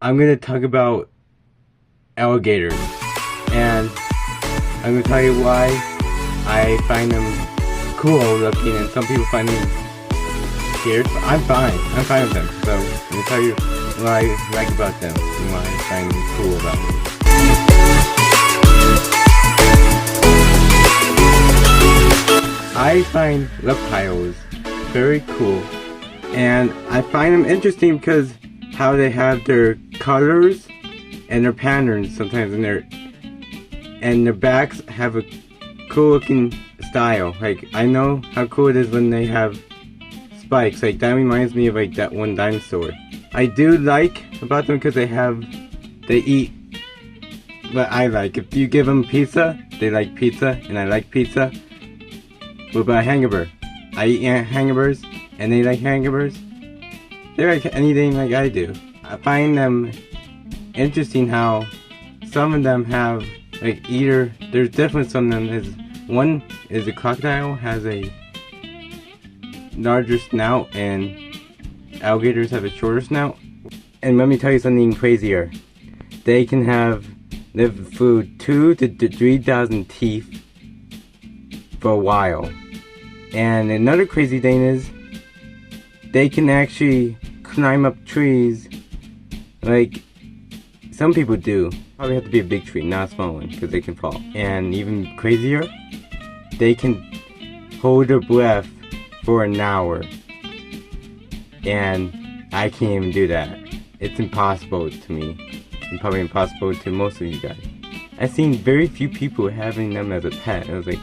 I'm going to talk about alligators, and I'm going to tell you why I find them cool looking and some people find them scared. I'm fine with them, so I'm going to tell you what I like about them and why I find them cool about them. I find reptiles very cool, and I find them interesting because how they have their colors and their patterns sometimes in their backs have a cool looking style. Like, I know how cool it is when they have spikes. Like, that reminds me of like that one dinosaur. I do like about them because they eat what I like. If you give them pizza, they like pizza, and I like pizza. What about hamburger? I eat hamburgers, and they like hamburgers. They like anything like I do. I find them interesting how some of them have, like, there's difference on them. One is a crocodile has a larger snout and alligators have a shorter snout. And let me tell you something crazier. They can live through 2,000 to 3,000 teeth for a while. And another crazy thing is they can actually climb up trees like some people do. Probably have to be a big tree, not a small one, because they can fall. And even crazier, they can hold their breath for an hour. And I can't even do that. It's impossible to me. And probably impossible to most of you guys. I've seen very few people having them as a pet. I was like,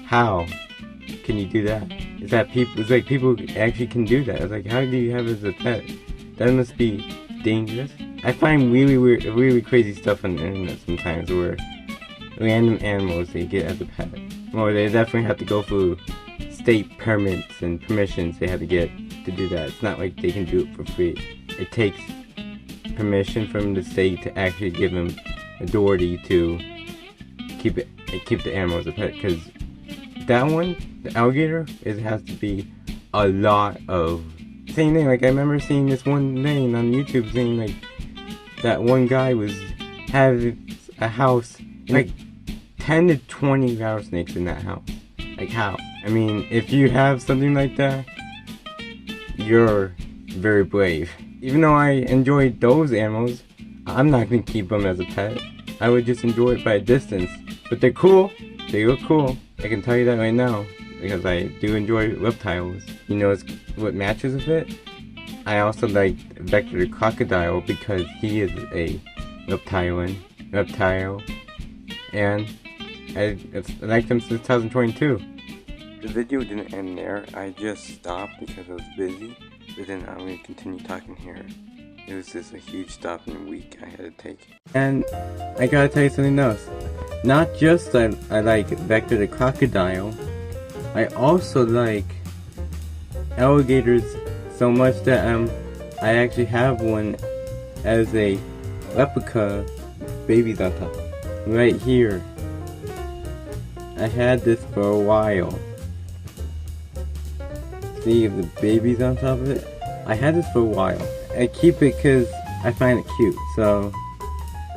how can you do that? It's like people actually can do that. I was like, how do you have it as a pet? That must be dangerous. I find really crazy stuff on the internet sometimes where random animals they get as a pet. Or they definitely have to go through state permits and permissions they have to get to do that. It's not like they can do it for free. It takes permission from the state to actually give them authority to keep the animal as a pet. Because that one, the alligator, it has to be a lot of same thing. Like, I remember seeing this one thing on YouTube saying like that one guy having a house, like 10 to 20 rattlesnakes in that house. Like, how? I mean, if you have something like that, you're very brave. Even though I enjoy those animals, I'm not gonna keep them as a pet. I would just enjoy it by a distance. But they're cool. They look cool. I can tell you that right now, because I do enjoy reptiles. You know what matches with it? I also like Vector the crocodile because he is a reptile, and I liked him since 2022. The video didn't end there. I just stopped because I was busy, but then I'm going to continue talking here. It was just a huge stop in a week I had to take. And I gotta tell you something else. Not just that I like Vector the crocodile, I also like alligators so much that I actually have one as a replica babies on top. Right here. I had this for a while. See the babies on top of it? I had this for a while. I keep it because I find it cute, so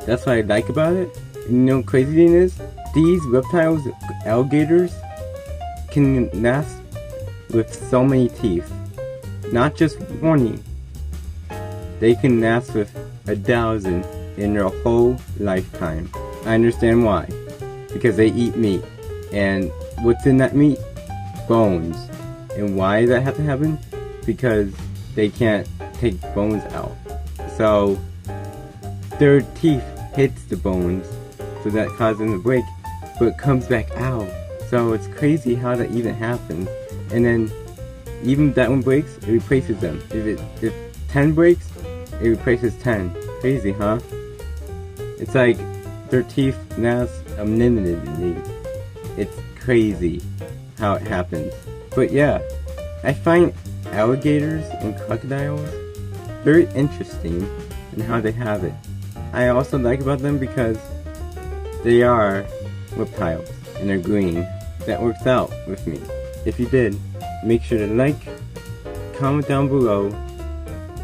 that's what I like about it. You know, crazy thing is, these reptiles, alligators, can nest with so many teeth. Not just 20. They can nest with 1,000 in their whole lifetime. I understand why. Because they eat meat. And what's in that meat? Bones. And why does that have to happen? Because they can't take bones out. So their teeth hits the bones, so that causes them to break, but it comes back out. So it's crazy how that even happens. And then even if that one breaks, it replaces them. If 10 breaks, it replaces 10. Crazy, huh? It's like their teeth nest unlimitedly. It's crazy how it happens. But yeah, I find alligators and crocodiles very interesting in how they have it. I also like about them because they are reptiles and they're green. That works out with me. If you did, make sure to like, comment down below,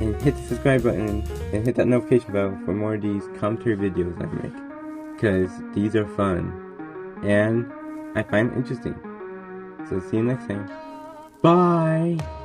and hit the subscribe button and hit that notification bell for more of these commentary videos I make, because these are fun and I find it interesting. So see you next time. Bye!